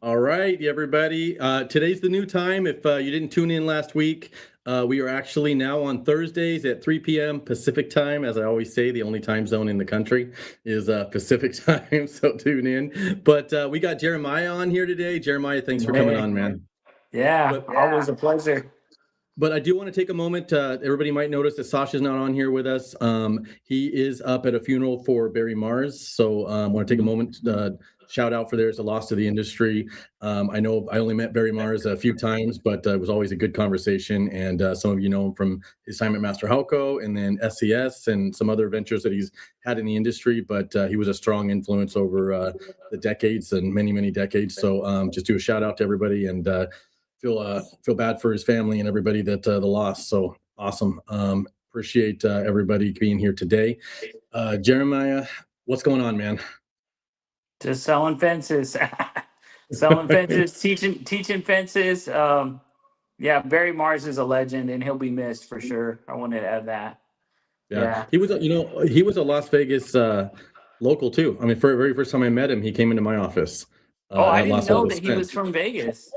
All right, everybody. Today's the new time. If you didn't tune in last week, we are actually now on Thursdays at 3 p.m. Pacific time. As I always say, the only time zone in the country is Pacific time. So tune in. But we got Jeremiah on here today. Jeremiah, thanks for coming on, Hey, man. yeah, But always a pleasure. But I do want to take a moment. Everybody might notice that Sasha's not on here with us. He is up at a funeral for Barry Mars. So I want to take a moment. Shout out for there's a loss to the industry. I know I only met Barry Mars a few times, but it was always a good conversation. And some of you know him from his time at Master Halco and then SCS and some other ventures that he's had in the industry. But he was a strong influence over the decades and many, many decades. So just do a shout out to everybody and feel bad for his family and everybody that the loss. So awesome. Appreciate everybody being here today. Jeremiah, what's going on, man? Just selling fences, selling fences, teaching fences. Yeah, Barry Mars is a legend, and he'll be missed for sure. I wanted to add that. Yeah, Yeah. he was, he was a Las Vegas local too. I mean, for the very first time I met him, he came into my office Oh, I at didn't Las know Altos that he was Fence. from Vegas.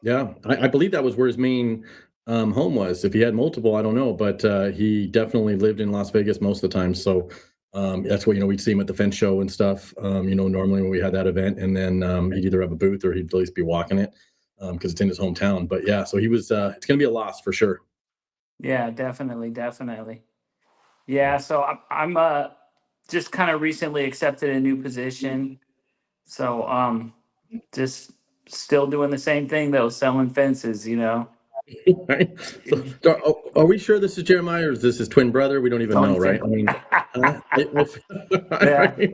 Yeah, I believe that was where his main home was. If he had multiple, I don't know, but he definitely lived in Las Vegas most of the time. So that's what we'd see him at the fence show and stuff. Normally when we had that event, and then he'd either have a booth or he'd at least be walking it because it's in his hometown. But yeah, so he was. It's gonna be a loss for sure. Yeah, definitely, definitely. Yeah, so I'm just kind of recently accepted a new position. So just still doing the same thing though, selling fences. Right. So are we sure this is Jeremiah or is this his twin brother? We don't even Selling know, right? fence. I mean, Yeah. right?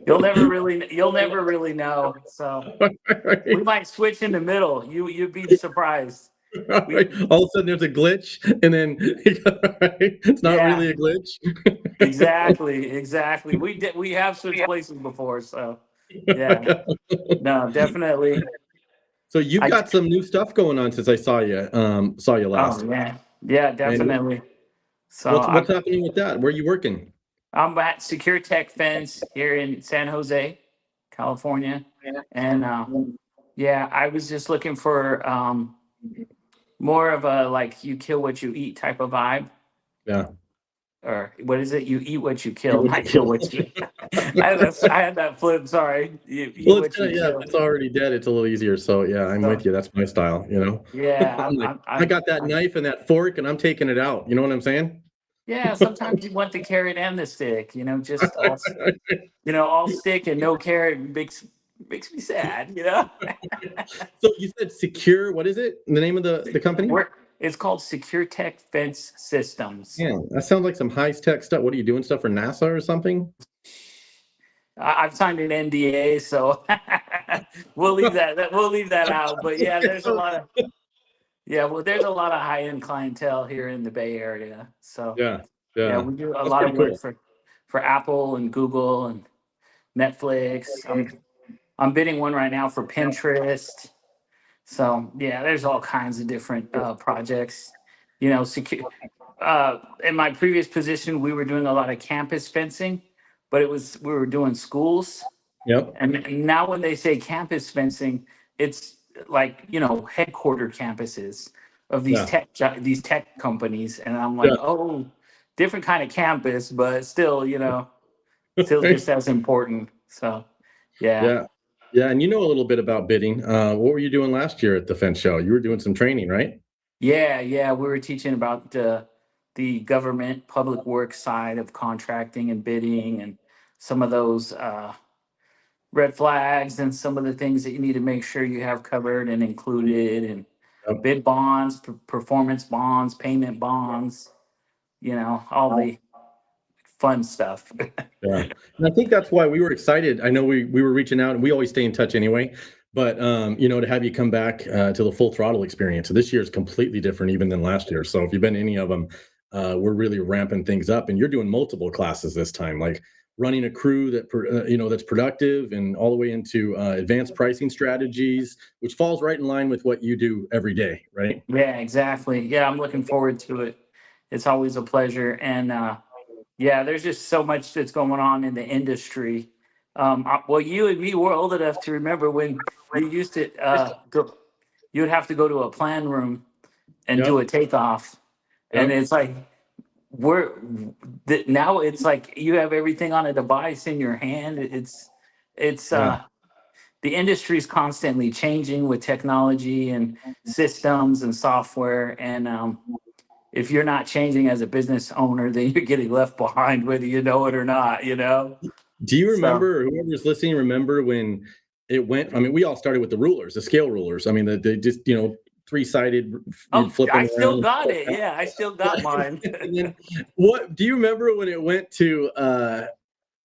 You'll never really know. So we Right. might switch in the middle. You'd be surprised. We All of a sudden there's a glitch and then it's not Yeah, really a glitch. exactly. We have switched places before, so yeah. No, definitely. So you've I got some new stuff going on since I saw you Oh last. yeah. Yeah, And definitely. So what's happening with that? Where are you working? I'm at Secure Tech Fence here in San Jose, California. And yeah, I was just looking for more of a like you kill what you eat type of vibe. Yeah. Or what is it? You eat what you You kill, what you not kill kill. what you. I had that flip. Sorry, you eat Well, it's what kind you of, yeah, if kill. it's already dead, it's a little easier. So yeah, I'm with So you. That's my style. yeah, I'm like, I I'm, got that I'm knife and that fork and I'm taking it out. You know what I'm saying? yeah. Sometimes you want the carrot and the stick. Just all stick and no carrot makes me sad. So you said secure, what is it? The name of the company? We're, it's called Secure Tech Fence Systems. Yeah, that sounds like some high tech stuff. What are you doing stuff for NASA or something? I've signed an NDA, so we'll leave that out. But yeah, there's a lot of high end clientele here in the Bay Area. So Yeah, yeah, yeah. we do a That's lot of pretty work cool. for Apple and Google and Netflix. I'm bidding one right now for Pinterest. So yeah, there's all kinds of different projects. Secure. In my previous position, we were doing a lot of campus fencing, but we were doing schools. Yep. And now when they say campus fencing, it's like headquarter campuses of these Yeah. tech companies, and I'm like, Yeah. oh, different kind of campus, but still just as important. So yeah. Yeah. Yeah. And you know a little bit about bidding. What were you doing last year at the fence show? You were doing some training, right? Yeah, yeah, we were teaching about the government public works side of contracting and bidding, and some of those red flags and some of the things that you need to make sure you have covered and included, and Yep. bid bonds, performance bonds, payment bonds, all the fun stuff. Yeah. And I think that's why we were excited. I know we were reaching out and we always stay in touch anyway, but to have you come back to the full throttle experience. So this year is completely different even than last year. So if you've been to any of them, we're really ramping things up and you're doing multiple classes this time, like running a crew that's productive and all the way into advanced pricing strategies, which falls right in line with what you do every day, right? Yeah, exactly. Yeah, I'm looking forward to it. It's always a pleasure. And yeah, there's just so much that's going on in the industry. Well, you and me were old enough to remember when you used to go. You would have to go to a plan room and do a Yep. takeoff, and Yep. it's like we're now it's like you have everything on a device in your hand. It's Yeah. the industry is constantly changing with technology and systems and software, and if you're not changing as a business owner, then you're getting left behind, whether you know it or not. Do you So. remember, or whoever's listening, remember when it went? I mean, we all started with the rulers, the scale rulers. I mean, the just, three-sided, you'd Oh, flip them I still around. got it. Yeah, I still got mine. And then what do you remember when it went to that,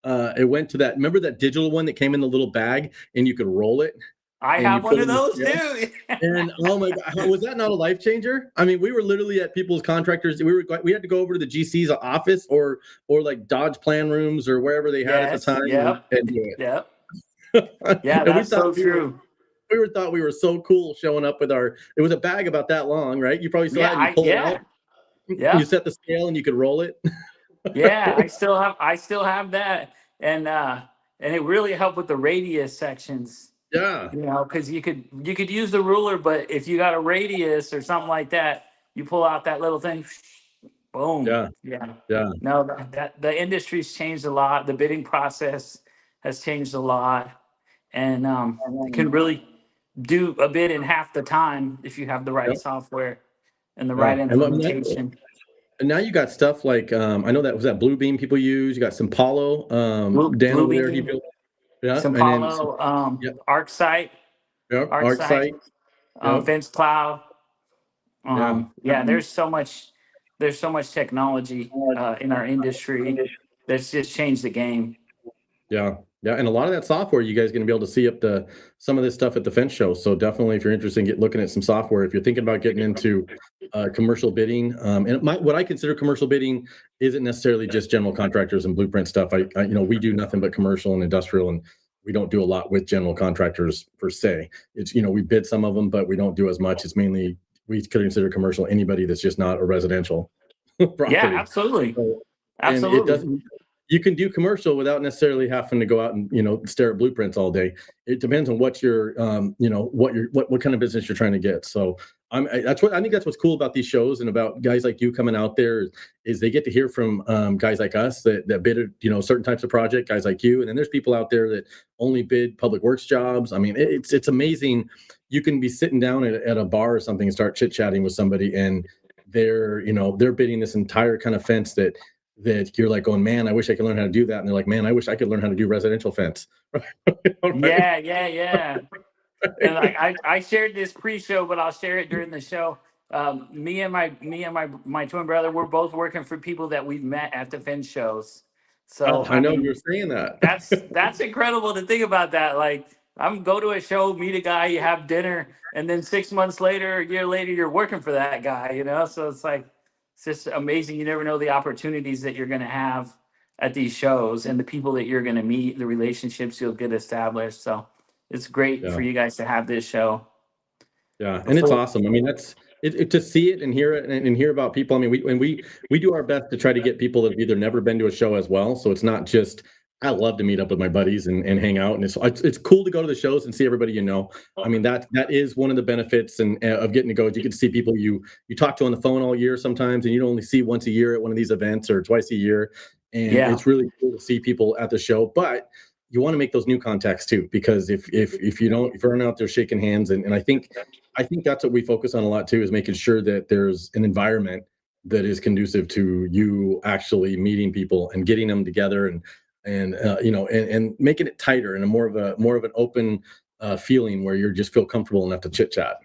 remember that digital one that came in the little bag and you could roll it I and you have one put of in the those scale? too. And oh my God, was that not a life changer? I mean, we were literally at people's contractors. We had to go over to the GC's office or like Dodge plan rooms or wherever they had at the Yes. time Yep. and do Yep. it. Yeah, And we that's thought so true. we were so cool showing up with our, it was a bag about that long, right? You probably still Yeah. had, you pull it out, you Yeah. set the scale and you could roll it. Yeah. I still have that. And it really helped with the radius sections, Yeah. because you could use the ruler, but if you got a radius or something like that, you pull out that little thing, boom. Yeah. Yeah. Yeah. No, that the industry's changed a lot. The bidding process has changed a lot. And it can really do a bit in half the time if you have the right Yep. software and the right Yeah. And implementation. now you got stuff like, I know that was that Blue Beam people use. You got some Paulo, Dan over there. He Bluebeam, built, yeah, and then some, Simpalo, yep, ArcSight, yep, ArcSight, ArcSight, yep, Fence Cloud. yeah. Yeah, there's so much technology in our industry that's just changed the game. Yeah, yeah, and a lot of that software you guys are gonna be able to see up the some of this stuff at the Fence Show. So definitely, if you're interested in looking at some software, if you're thinking about getting into commercial bidding, and what I consider commercial bidding isn't necessarily just general contractors and blueprint stuff. We do nothing but commercial and industrial, and we don't do a lot with general contractors per se. It's, we bid some of them, but we don't do as much. It's mainly, we could consider commercial anybody that's just not a residential Yeah, property. absolutely. So, and it Absolutely. doesn't, you can do commercial without necessarily having to go out and stare at blueprints all day. It depends on what your what kind of business you're trying to get. So that's what I think, that's what's cool about these shows and about guys like you coming out there is they get to hear from guys like us that bid certain types of project, guys like you, and then there's people out there that only bid public works jobs. I mean, it's amazing. You can be sitting down at a bar or something and start chit chatting with somebody, and they're bidding this entire kind of fence that you're like going, man, I wish I could learn how to do that. And they're like, man, I wish I could learn how to do residential fence. Right? Yeah, yeah, yeah. And like I shared this pre-show, but I'll share it during the show. Me and my twin brother, we're both working for people that we've met at the Fence shows. Oh, So I I know you mean, were saying that. that's incredible to think about that. Like I'm go to a show, meet a guy, you have dinner, and then 6 months later, a year later, you're working for that guy. So it's just amazing. You never know the opportunities that you're gonna have at these shows and the people that you're gonna meet, the relationships you'll get established. So it's great Yeah. for you guys to have this show. Yeah, and it's So awesome. I mean, that's to see it and hear it and hear about people. I mean, we do our best to try to get people that have either never been to a show as well. So it's not just, I love to meet up with my buddies and hang out, and it's cool to go to the shows and see everybody. I mean, that is one of the benefits and of getting to go. You get to see people you talk to on the phone all year sometimes, and you only see once a year at one of these events or twice a year, and yeah, it's really cool to see people at the show. But you want to make those new contacts too, because if you don't, if you're not out there shaking hands, and I think that's what we focus on a lot too, is making sure that there's an environment that is conducive to you actually meeting people and getting them together and making it tighter and a more of an open feeling where you just feel comfortable enough to chit chat.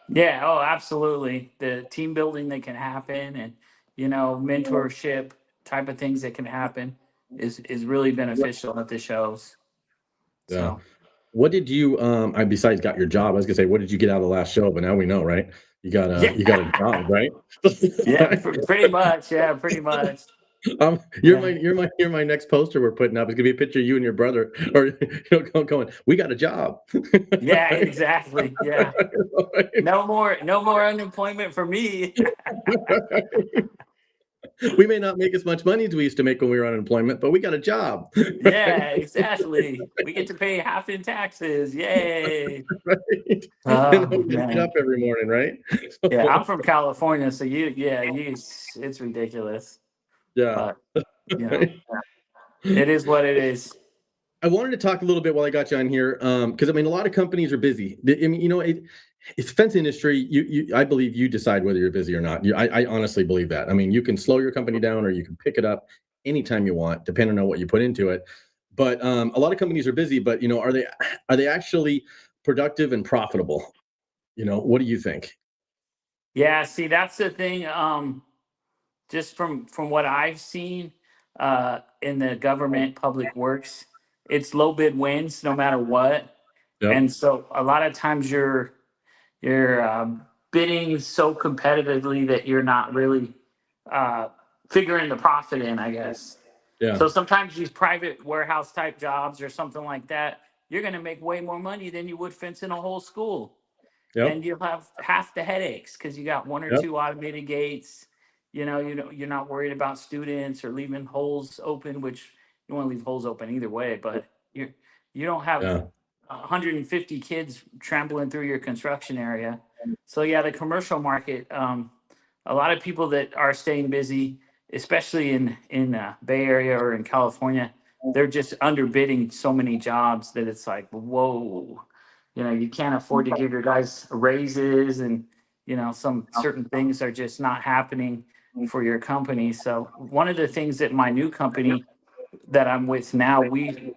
yeah, oh, absolutely. The team building that can happen and mentorship type of things that can happen is really beneficial at the shows. Yeah. So What did you I besides got your job, I was gonna say, what did you get out of the last show? But now we know, right? yeah, You got a job, right? yeah, pretty much, yeah, pretty much, yeah, You're my next poster we're putting up. It's gonna be a picture of you and your brother, or going, we got a job. yeah, Right? exactly, yeah. No more unemployment for me. We may not make as much money as we used to make when we were on unemployment, but we got a job. Yeah, exactly. We get to pay half in taxes. Yay. Right? And Oh we can get up man. every morning, right? Yeah, I'm from California, so it's ridiculous. Yeah. But you know, it is what it is. I wanted to talk a little bit while I got you on here, because I mean, a lot of companies are busy. I mean, it's fence industry. I believe you decide whether you're busy or not. I honestly believe that. I mean, you can slow your company down or you can pick it up anytime you want, depending on what you put into it. But a lot of companies are busy. But are they actually productive and profitable? What do you think? Yeah, see, that's the thing. Just from what I've seen in the government public works, it's low bid wins no matter what. Yep. And so a lot of times you're bidding so competitively that you're not really uh, figuring the profit in, I guess. Yeah. So sometimes these private warehouse type jobs or something like that, you're going to make way more money than you would fencing a whole school, Yep. and you'll have half the headaches because you got one or Yep. two automated gates. You're not worried about students or leaving holes open, which you want to leave holes open either way, but you don't have Yeah. 150 kids trampling through your construction area. So yeah, the commercial market, a lot of people that are staying busy, especially in Bay Area or in California, they're just underbidding so many jobs that it's like, whoa, you can't afford to give your guys raises, and some certain things are just not happening for your company. So one of the things that my new company that I'm with now, we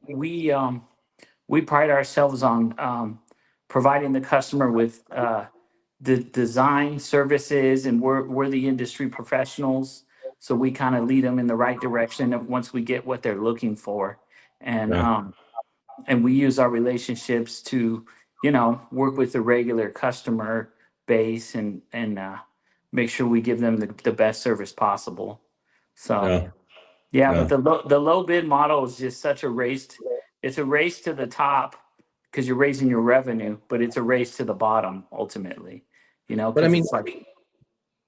pride ourselves on providing the customer with the design services, and we're the industry professionals. So we kind of lead them in the right direction once we get what they're looking for. And Yeah. and we use our relationships to work with the regular customer base, and make sure we give them the best service possible. So Yeah. yeah, but Yeah. the low bid model is just such a it's a race to the top because you're raising your revenue, but it's a race to the bottom ultimately, But I because mean, it's like,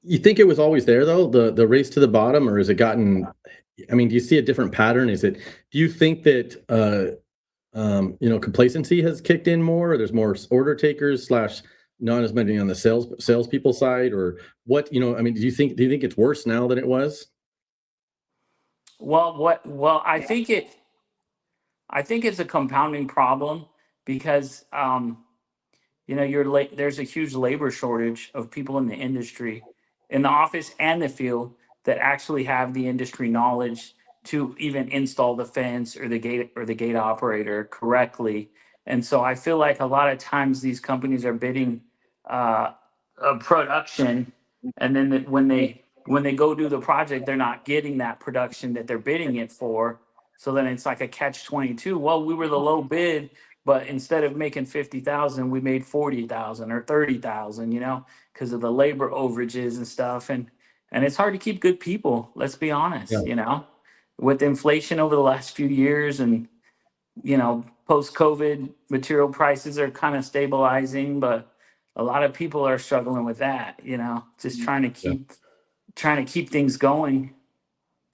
you think it was always there though, the race to the bottom, or has it gotten? I mean, do you see a different pattern? Do you think that complacency has kicked in more, or there's more order takers slash not as many on the salespeople side, or what? I mean, do you think it's worse now than it was? well, I think it's a compounding problem because there's a huge labor shortage of people in the industry, in the office and the field, that actually have the industry knowledge to even install the fence or the gate operator correctly. And so I feel like a lot of times these companies are bidding uh, a production, and then when they go do the project, they're not getting that production that they're bidding it for. So then it's like a catch 22. Well, we were the low bid, but instead of making 50,000, we made 40,000 or 30,000, because of the labor overages and stuff. And it's hard to keep good people, let's be Yeah. honest, with inflation over the last few years, and post COVID, material prices are kind of stabilizing, but a lot of people are struggling with that, just Yeah. trying to keep things going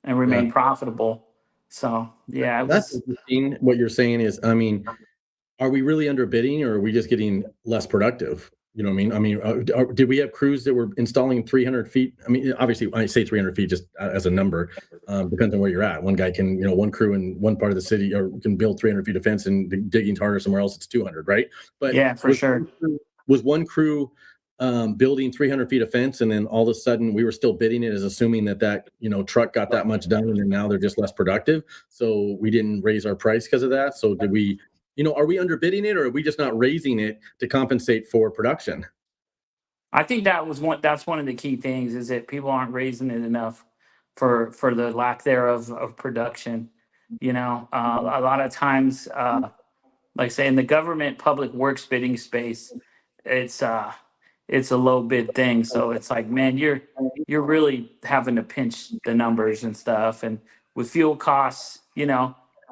and Yeah. remain profitable. So yeah, it That's was. interesting. What you're saying is, I mean, are we really underbidding, or are we just getting less productive? You know what I mean? I mean, did we have crews that were installing 300 feet? I mean, obviously, I say 300 feet just as a number. Depends on where you're at. One guy can, one crew in one part of the city or can build 300 feet of fence, and digging harder somewhere else, it's 200, right? But Yeah, for sure. was one crew building 300 feet of fence, and then all of a sudden we were still bidding it as assuming that truck got that much done, and then now they're just less productive. So we didn't raise our price because of that. So did we? Are we underbidding it, or are we just not raising it to compensate for production? I think that's one of the key things, is that people aren't raising it enough for the lack thereof of production. A lot of times, like say in the government public works bidding space, it's uh it's a low bid thing. So it's like, man, you're really having to pinch the numbers and stuff. And with fuel costs,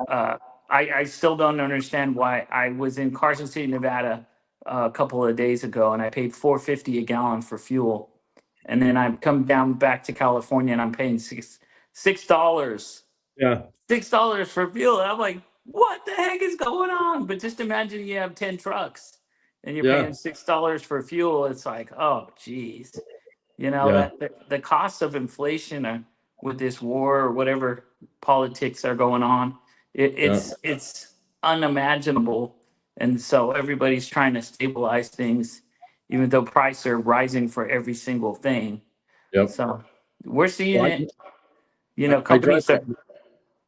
uh, I still don't understand why. I was in Carson City, Nevada, a couple of days ago, and I paid 4.50 a gallon for fuel. and then I come down back to California and I'm paying $6 Yeah. $6 for fuel. And I'm like, what the heck is going on? But just imagine you have 10 trucks and you're Yeah. paying $6 for fuel. It's like, oh, geez. You know, Yeah. that the cost of inflation with this war or whatever politics are going on, Yeah. it's unimaginable. And so everybody's trying to stabilize things, even though prices are rising for every single thing. Yep. So we're seeing Well, it. I drive Companies are.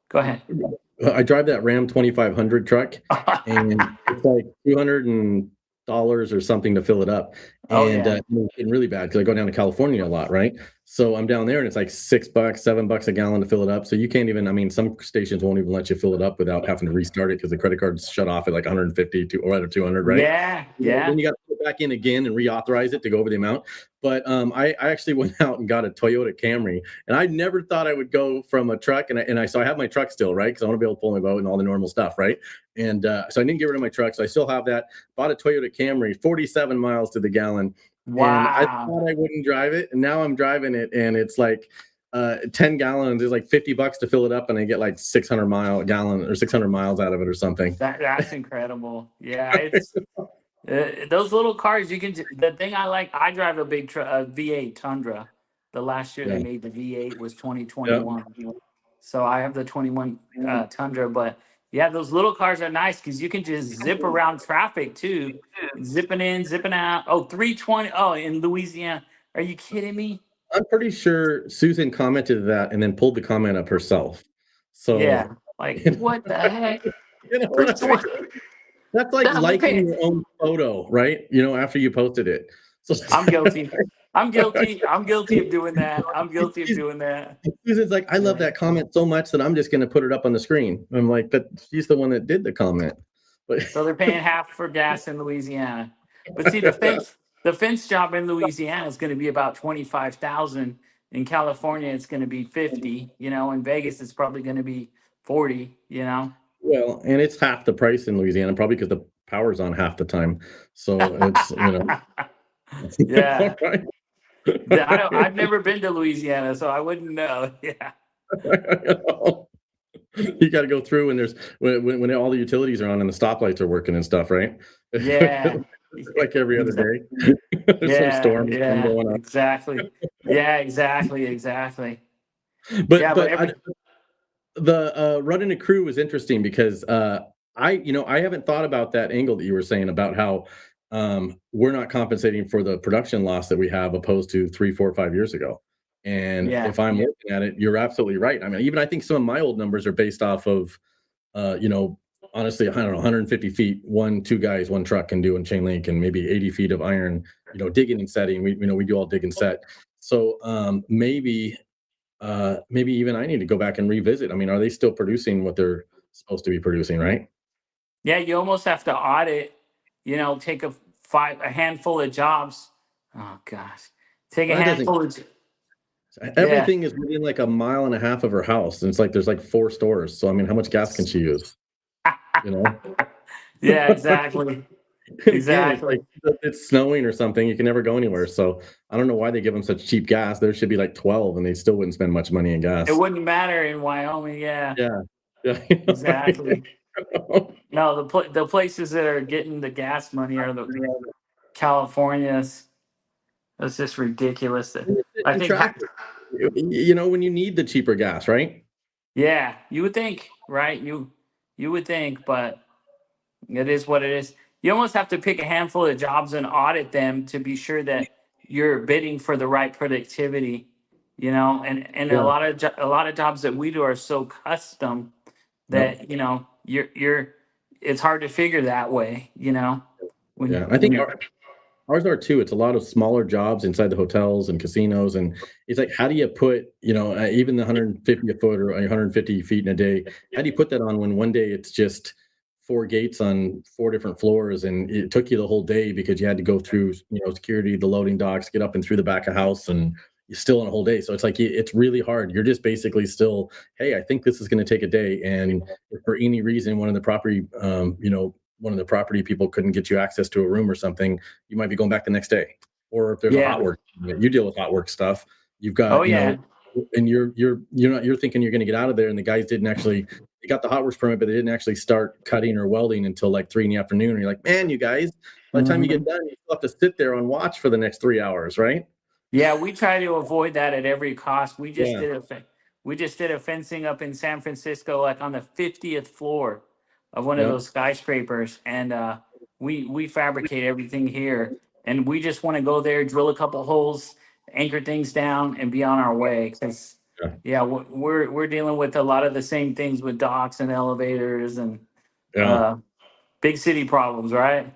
Go ahead. I drive that Ram 2500 truck, and it's like $200 or something to fill it up. Oh And yeah. it's getting really bad because I go down to California a lot, right? So I'm down there and it's like $6, $7 a gallon to fill it up. So you can't even, I mean, some stations won't even let you fill it up without having to restart it because the credit card's shut off at like 150 to or at 200, right? Yeah, Then yeah. you got to put it back in again and reauthorize it to go over the amount. But I actually went out and got a Toyota Camry, and I never thought I would go from a truck, so I have my truck still, right? Because I want to be able to pull my boat and all the normal stuff, right? And so I didn't get rid of my truck, so I still have that. Bought a Toyota Camry, 47 miles to the gallon, and I Wow. thought I wouldn't drive it, and now I'm driving it, and it's like 10 gallons is like $50 to fill it up, and I get like 600 miles out of it or something. That's incredible. Yeah, it's those little cars. The thing I like. I drive a a V8 Tundra. The last year they Yeah, made the V8 was yeah, 2021. So I have the 21 Tundra. But yeah, those little cars are nice because you can just zip around traffic too, zipping in, zipping out. Oh, 320. Oh, in Louisiana. Are you kidding me? I'm pretty sure Susan commented that and then pulled the comment up herself. Yeah. So, Like you what the heck? know what I mean? 320. That's like I'll be liking paying. your own photo, right? After you posted it. So I'm guilty. I'm guilty. I'm guilty of doing that. I'm guilty of doing that. Susan's like, I love Yeah. that comment so much that I'm just going to put it up on the screen. I'm like, but she's the one that did the comment. But So they're paying half for gas in Louisiana. But see, the fence job in Louisiana is going to be about 25,000. In California, it's going to be 50. In Vegas, it's probably going to be 40. well, and it's half the price in Louisiana, probably because the power's on half the time. So Yeah. right. I've never been to Louisiana, so I wouldn't know. Yeah. You got to go through when when all the utilities are on and the stoplights are working and stuff, right? Yeah. Like every other Exactly. day. There's some Yeah. storm Yeah. going on. Exactly. Yeah. Exactly. Exactly. But Yeah. But but the running a crew was interesting because I haven't thought about that angle that you were saying about how we're not compensating for the production loss that we have opposed to 3, 4, 5 years ago. And yeah. if I'm looking at it, you're absolutely right. I mean, even I think some of my old numbers are based off of uh, you know, honestly, I don't know, 150 feet, two guys, one truck can do in chain link, and maybe 80 feet of iron, digging and setting. We do all dig and set. So maybe even I need to go back and revisit. I mean, are they still producing what they're supposed to be producing, right? Yeah, you almost have to audit, take a handful of jobs. Oh gosh. Take a Well, that doesn't. handful of yeah. Everything is within like a mile and a half of her house, and it's like there's like 4 stores. So I mean, how much gas can she use? You know. Yeah, exactly. And again, it's like Exactly. it's snowing or something. You can never go anywhere. So I don't know why they give them such cheap gas. There should be like 12, and they still wouldn't spend much money in It gas. wouldn't matter in Wyoming, yeah. Yeah, yeah, Exactly. No, the places that are getting the gas money are the Californias. That's just ridiculous. I and think tractor. When you need the cheaper gas, right? yeah, you would think, right? You would think, but it is what it is. You almost have to pick a handful of jobs and audit them to be sure that you're bidding for the right productivity. And a Yeah, lot of a lot of jobs that we do are so custom yeah, that you're it's hard to figure that way. yeah. When I when think you're ours are too. It's a lot of smaller jobs inside the hotels and casinos, and it's like, how do you put, even the 150 a foot or 150 feet in a day? How do you put that on when one day it's just four gates on four different floors, and it took you the whole day because you had to go through, security, the loading docks, get up and through the back of house, and you're still in a whole day. So it's like it's really hard. You're just basically still, hey, I think this is going to take a day, and if for any reason one of the property people couldn't get you access to a room or something, you might be going back the next day. or if there's a Yeah. hot work, you deal with hot work stuff. You've Oh got, yeah. and you're thinking you're going to get out of there, and the guys didn't actually. They got the hot works permit, but they didn't actually start cutting or welding until like 3 in the afternoon. And you're like, man, you guys, by the time you get Mhm. done, you still have to sit there on watch for the next 3 hours, right? Yeah, we try to avoid that at every cost. Yeah, We just did a fencing up in San Francisco, like on the 50th floor of one of yeah, those skyscrapers, and we fabricate everything here, and we just want to go there, drill a couple holes, anchor things down, and be on our way. Because yeah, yeah, we're dealing with a lot of the same things with docks and elevators and yeah. uh, big city problems, right?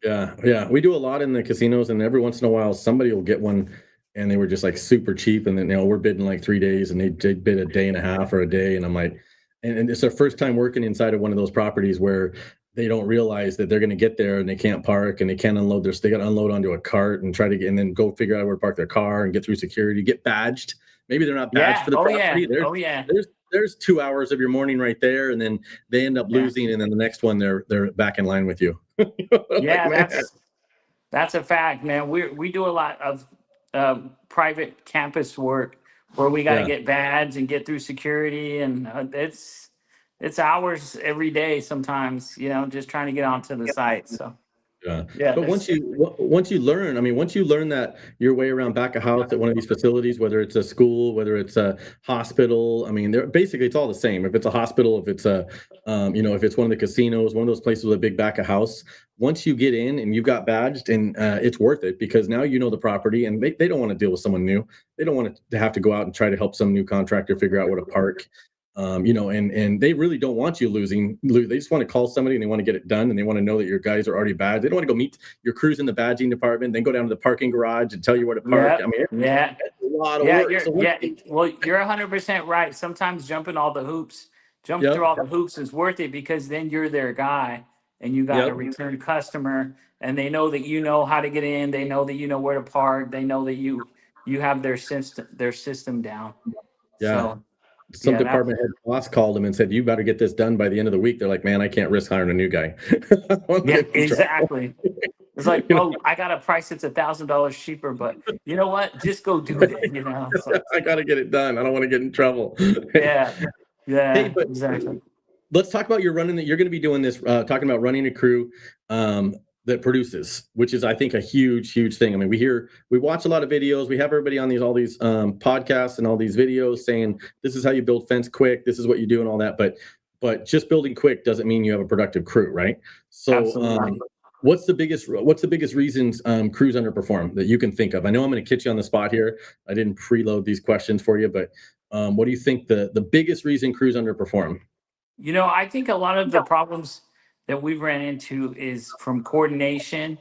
Yeah, yeah. We do a lot in the casinos, and every once in a while, somebody will get one, and they were just like super cheap, and then we're bidding like 3 days, and they bid a day and a half or a day, and I'm like, and it's their first time working inside of one of those properties where they don't realize that they're going to get there and they can't park and they can't unload they got to unload onto a cart and try to get and then go figure out where to park their car and get through security, get badged. Maybe they're not badged Yeah. for the Oh yeah. property. There's Oh yeah. there's there's 2 hours of your morning right there, and then they end up Yeah. losing, and then the next one they're back in line with you. Like, Yeah. man. That's a fact, man. We do a lot of private campus work where we got to Yeah, get badge and get through security, and it's hours every day sometimes. Just trying to get onto the site. So yeah. yeah, But once you learn, I mean, once you learn that your way around back of house at one of these facilities, whether it's a school, whether it's a hospital, I mean, they're basically it's all the same. If it's a hospital, if it's a, if it's one of the casinos, one of those places with a big back of house, once you get in and you've got badged, and it's worth it because now you know the property, and they don't want to deal with someone new. They don't want to have to go out and try to help some new contractor figure out where to park. And they really don't want you They just want to call somebody and they want to get it done, and they want to know that your guys are already badged. They don't want to go meet your crews in the badging department, then go down to the parking garage and tell you where to park. yeah, I mean, yeah, it's a lot of yeah. work. So once Well, you're 100% right. Sometimes jump through yep, all the hoops is worth it because then you're their guy and you got a yep, return customer, and they know that you know how to get in. They know that you know where to park. They know that you have their system down. yeah. So Some yeah, that department head boss called them and said, "You better get this done by the end of the week." They're like, "Man, I can't risk hiring a new guy. I want to yeah, get in trouble." exactly. It's like, you know, oh, I got a price that's $1,000 cheaper, but you know what? Just go do it. So I got to get it done. I don't want to get in trouble. yeah, Hey, yeah, but exactly. let's talk about your running that you're going to be doing this, talking about running a crew that produces, which is, I think, a huge thing. I mean, we watch a lot of videos. We have everybody on all these podcasts and all these videos saying, this is how you build fence quick. This is what you do and all that. But just building quick doesn't mean you have a productive crew, right? So, Absolutely. what's the biggest reasons crews underperform that you can think of? I know I'm going to catch you on the spot here. I didn't preload these questions for you, but what do you think the biggest reason crews underperform? I think a lot of the problems that we've ran into is from coordination.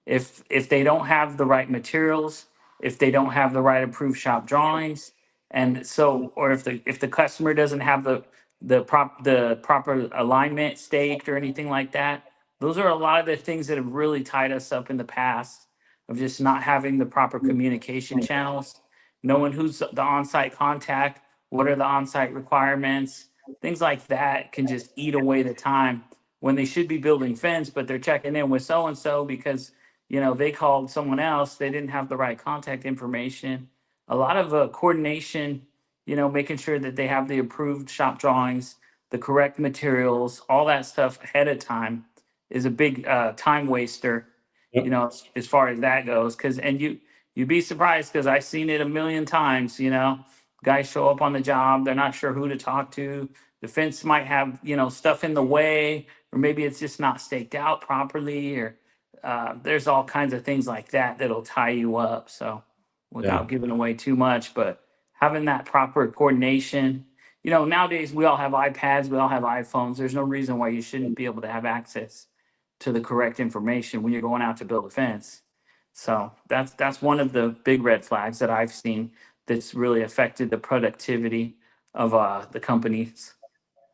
If they don't have the right materials, if they don't have the right approved shop drawings, and so, or if the customer doesn't have the proper alignment staked or anything like that, those are a lot of the things that have really tied us up in the past of just not having the proper communication channels, knowing who's the on-site contact, what are the on-site requirements. Things like that can just eat away the time when they should be building fence, but they're checking in with so and so because they called someone else. They didn't have the right contact information. A lot of coordination, making sure that they have the approved shop drawings, the correct materials, all that stuff ahead of time is a big time waster. Yep. As far as that goes. Because and you'd be surprised because I've seen it a million times. Guys show up on the job, they're not sure who to talk to. The fence might have stuff in the way, or maybe it's just not staked out properly, or there's all kinds of things like that that'll tie you up. So Yeah. without giving away too much, but having that proper coordination. Nowadays we all have iPads, we all have iPhones. There's no reason why you shouldn't be able to have access to the correct information when you're going out to build a fence. So that's one of the big red flags that I've seen that's really affected the productivity of the companies.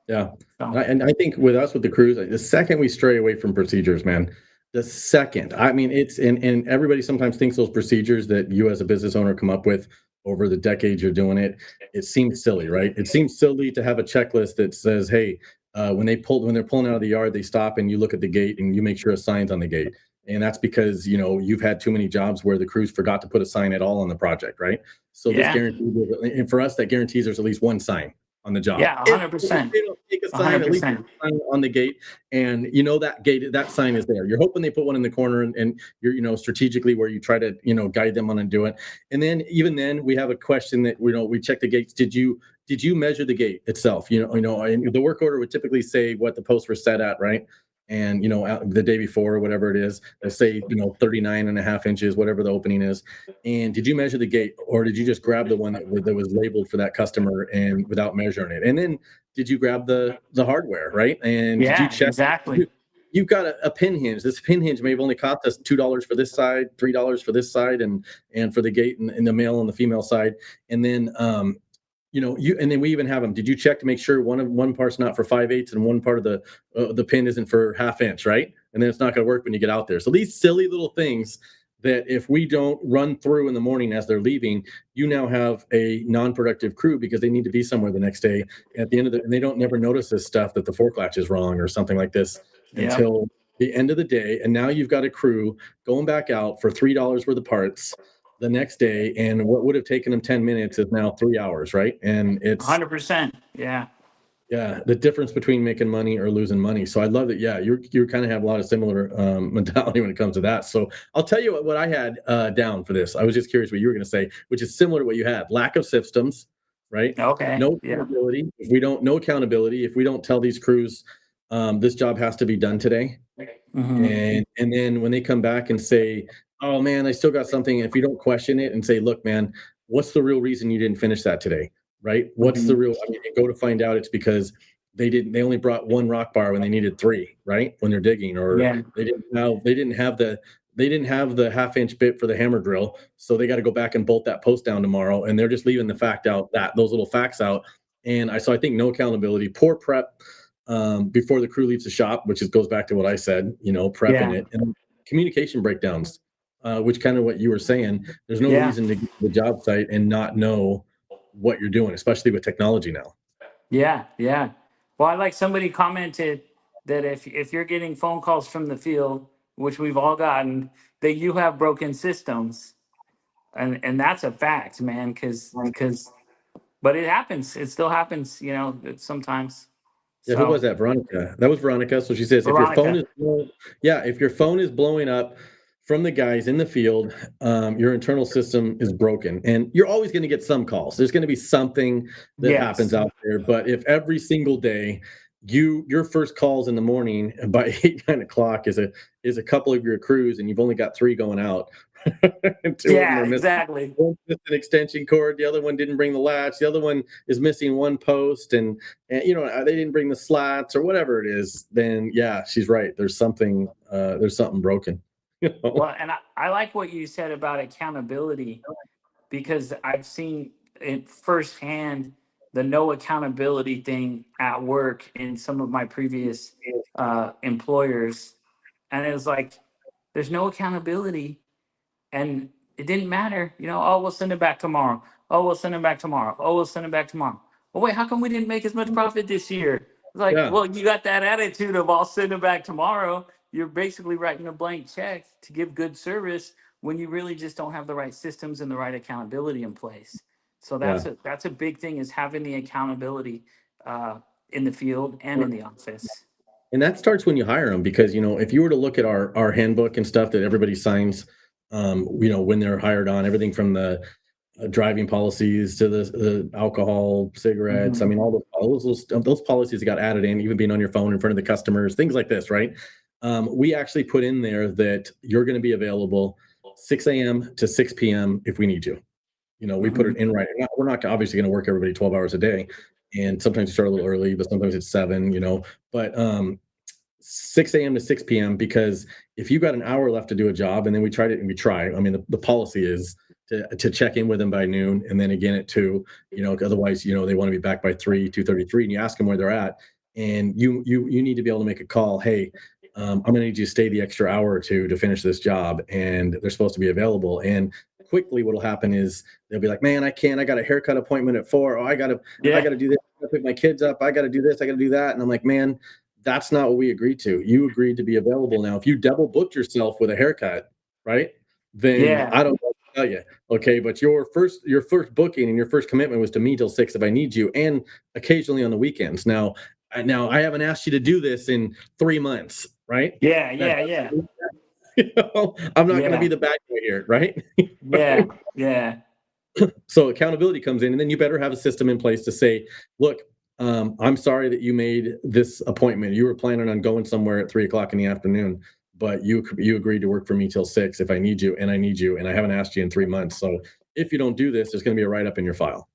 Yeah. So And I think with us with the crews, the second we stray away from procedures, man, the second, I mean, and everybody sometimes thinks those procedures that you as a business owner come up with over the decades you're doing it, it seems silly, right? It seems silly to have a checklist that says, hey, when they're pulling out of the yard, they stop and you look at the gate and you make sure a sign's on the gate. And that's because, you've had too many jobs where the crews forgot to put a sign at all on the project, right? So this Yeah. guarantees, and for us, that guarantees there's at least one sign on the job. Yeah. If, hundred if percent. they don't take a sign, at least 100%. a sign on the gate, and that gate, that sign is there. You're hoping they put one in the corner, and you're, strategically where you try to, guide them on and do it. And then even then, we have a question that we check the gates. Did you measure the gate itself? And the work order would typically say what the posts were set at, right? And the day before or whatever it is, they say 39 and a half inches, whatever the opening is. And did you measure the gate, or did you just grab the one that was labeled for that customer and without measuring it? And then did you grab the hardware, right? And did you Yeah, check? exactly. You've got a pin hinge. This pin hinge may have only cost us $2 for this side, $3 for this side, and for the gate and the male and the female side. And then and then we even have them. Did you check to make sure one part's not for 5/8 and one part of the pin isn't for half inch, right? And then it's not going to work when you get out there. So these silly little things that if we don't run through in the morning as they're leaving, you now have a non-productive crew because they need to be somewhere the next day. At the end of and they don't never notice this stuff that the fork latch is wrong or something like this Yep. until the end of the day. And now you've got a crew going back out for $3 worth of parts the next day, and what would have taken them 10 minutes is now 3 hours, right? And it's 100%. Yeah. yeah, the difference between making money or losing money. So I love that. Yeah, you kind of have a lot of similar mentality when it comes to that. So I'll tell you what I had down for this. I was just curious what you were going to say, which is similar to what you had. Lack of systems, right? Okay. No Yeah. accountability. If we don't no accountability, if we don't tell these crews this job has to be done today, Hmm. and then when they come back and say, "Oh man, I still got something," if you don't question it and say, "Look, man, what's the real reason you didn't finish that today?" Right? What's the Hmm. real? I mean, and go to find out it's because they didn't. They only brought one rock bar when they needed three, right? When they're digging, or Yeah. they didn't have the half-inch bit for the hammer drill, so they got to go back and bolt that post down tomorrow, and they're just leaving the fact out that those little facts out. And I think no accountability, poor prep before the crew leaves the shop, which goes back to what I said, prepping Yeah. it, and communication breakdowns, which kind of what you were saying. There's no Yeah. reason to get to the job site and not know what you're doing, especially with technology now. Yeah. Yeah. Well, I like somebody commented that if you're getting phone calls from the field, which we've all gotten, that you have broken systems, and that's a fact, man. Because but it happens. It still happens. Sometimes. Yeah, who was So that? Veronica. That was Veronica. So she says, if your phone Veronica. is, yeah, if your phone is blowing up from the guys in the field, your internal system is broken, and you're always going to get some calls. There's going to be something that happens Yes. out there, but if every single day your first calls in the morning by 8, 9 o'clock is a couple of your crews, and you've only got three going out, and two of them Yeah. are missing. Exactly. One's missing an extension cord. The other one didn't bring the latch. The other one is missing one post, and they didn't bring the slats or whatever it is. Then yeah, she's right. There's something broken. You know? Well, and I like what you said about accountability because I've seen it firsthand the no accountability thing at work in some of my previous employers. And it was like, there's no accountability. And it didn't matter. Oh, we'll send it back tomorrow. Oh, we'll send it back tomorrow. Oh, we'll send it back tomorrow. Well, wait, how come we didn't make as much profit this year? It's like, Yeah, well, you got that attitude of I'll send it back tomorrow. You're basically writing a blank check to give good service when you really just don't have the right systems and the right accountability in place. So yeah. that's a big thing is having the accountability uh, in the field and in the office. And that starts when you hire them, because if you were to look at our handbook and stuff that everybody signs, when they're hired on, everything from the driving policies to the alcohol, cigarettes. I Hmm. mean, all those policies that got added in, even being on your phone in front of the customers, things like this, right? We actually put in there that you're going to be available 6 a.m. to 6 p.m. if we need you. We put Hmm. it in writing. We're not obviously going to work everybody 12 hours a day, and sometimes you start a little early, but sometimes it's 7. But 6 a.m. to 6 p.m. because if you got an hour left to do a job, and then we try. I mean, the policy is to check in with them by noon, and then again at 2. Otherwise, they want to be back by 3, 2:33, and you ask them where they're at, and you need to be able to make a call. Hey, I'm going to need you to stay the extra hour or two to finish this job, and they're supposed to be available. And quickly, what'll happen is they'll be like, "Man, I can't. I got a haircut appointment at 4. Oh, I gotta Yeah. do this. I gotta pick my kids up. I gotta do this. I gotta do that." And I'm like, "Man." that's not what we agreed to. You agreed to be available. Now, if you double booked yourself with a haircut, right? Then Yeah, I don't know what to tell you. Okay, but your first booking and your first commitment was to me till 6 if I need you, and occasionally on the weekends. Now I haven't asked you to do this in 3 months, right? yeah, That yeah, yeah, I'm not going to be yeah, the bad guy here, right? yeah, yeah, So accountability comes in, and then you better have a system in place to say, look, I'm sorry that you made this appointment. You were planning on going somewhere at 3 o'clock in the afternoon, but you agreed to work for me till 6 if I need you, and I need you, and I haven't asked you in 3 months. So if you don't do this, there's going to be a write up in your file.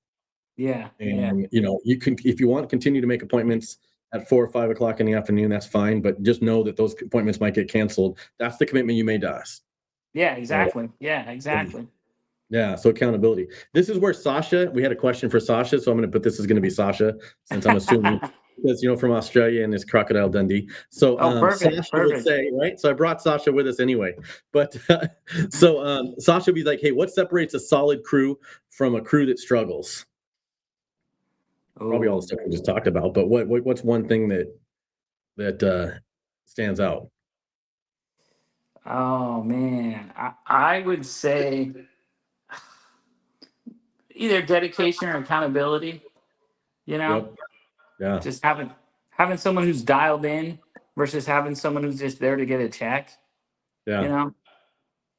yeah, yeah, And you can, if you want to continue to make appointments at 4 or 5 o'clock in the afternoon, that's fine. But just know that those appointments might get canceled. That's the commitment you made to us. yeah, So exactly. Yeah, yeah. exactly. Yeah, so accountability. This is where Sasha, we had a question for Sasha, so I'm going to put this is going to be Sasha since I'm assuming because from Australia and it's Crocodile Dundee. So Oh, perfect, Sasha would perfect. say, right? So I brought Sasha with us anyway. But so Sasha would be like, "Hey, what separates a solid crew from a crew that struggles?" Probably all the Oh, stuff we just talked about, but what's one thing that stands out? oh man, I would say either dedication or accountability. You know, Yep. Yeah. just having someone who's dialed in versus having someone who's just there to get a check. You Yeah. know,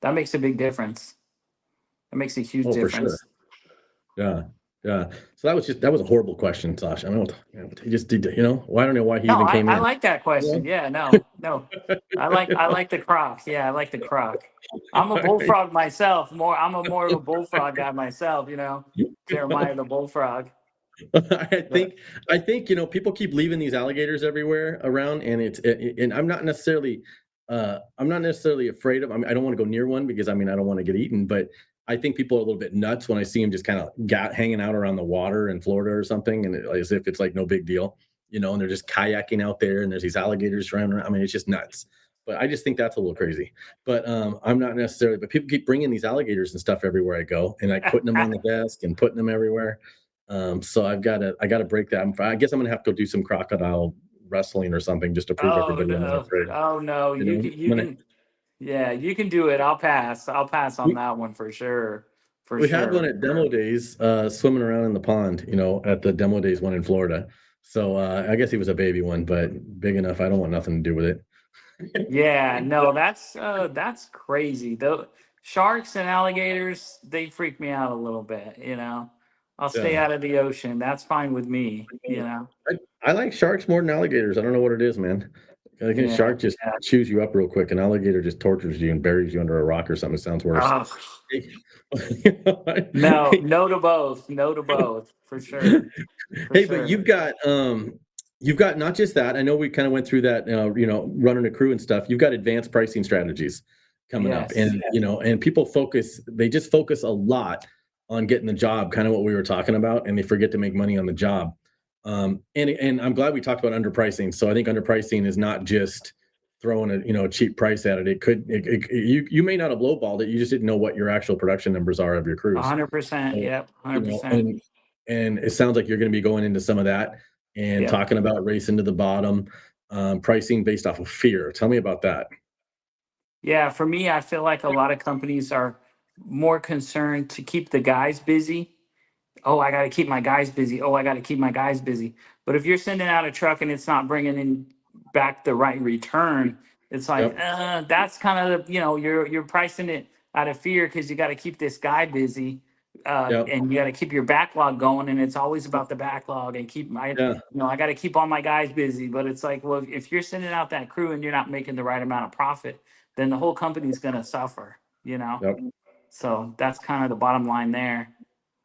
that makes a big difference. It makes a huge Oh, for sure. difference. Yeah, yeah. So that was a horrible question, Sasha. I don't he just did, well, I don't know why he No, even came I in. like that Yeah. question. Yeah, no, no. I like the croc. Yeah, I like the croc. I'm a All right. bullfrog myself. I'm a more of a bullfrog guy myself, Jeremiah the bullfrog. I But think I think people keep leaving these alligators everywhere around, and and I'm not necessarily afraid of. I mean, I don't want to go near one because I mean I don't want to get eaten, but I think people are a little bit nuts when I see them just kind of hanging out around the water in Florida or something, and as if it's like no big deal, and they're just kayaking out there, and there's these alligators running around. I mean, it's just nuts. But I just think that's a little crazy. But I'm not necessarily. But people keep bringing these alligators and stuff everywhere I go, and like putting them on the desk and putting them everywhere. So I gotta break that. I guess I'm gonna have to go do some crocodile wrestling or something just to prove oh everybody I'm not no, afraid. oh no, I'm you gonna, can, yeah, you can do it. I'll pass on we, that one for sure, for we had one sure. at demo days, swimming around in the pond, at the demo days one in Florida. So I guess he was a baby one, but big enough. I don't want nothing to do with it. Yeah, no, that's crazy. Though sharks and alligators, they freak me out a little bit. I'll stay Yeah. out of the ocean. That's fine with me. I like sharks more than alligators. I don't know what it is, man. I think a Yeah. shark just chews you up real quick. An alligator just tortures you and buries you under a rock or something. It sounds worse. Oh, no, no to both. No to both, for sure. For Hey, but sure. you've got not just that. I know we kind of went through that, running a crew and stuff. You've got advanced pricing strategies coming up, Yes. and people they just focus a lot on getting the job, kind of what we were talking about, and they forget to make money on the job. And I'm glad we talked about underpricing. So I think underpricing is not just throwing a cheap price at it. You may not have lowballed it. You just didn't know what your actual production numbers are of your crews. 100%. So, Yep. you know, 100%. and and it sounds like you're going to be going into some of that and Yep. talking about racing to the bottom, pricing based off of fear. Tell me about that. Yeah, for me, I feel like a lot of companies are more concerned to keep the guys busy. Oh, I got to keep my guys busy. Oh, I got to keep my guys busy. But if you're sending out a truck and it's not bringing in back the right return, it's like Yep. that's kind of you're pricing it out of fear because you got to keep this guy busy, Yep. and you got to keep your backlog going, and it's always about the backlog and keep my Yeah. I got to keep all my guys busy. But it's like, well, if you're sending out that crew and you're not making the right amount of profit, then the whole company's gonna suffer. You know, Yep. so that's kind of the bottom line there.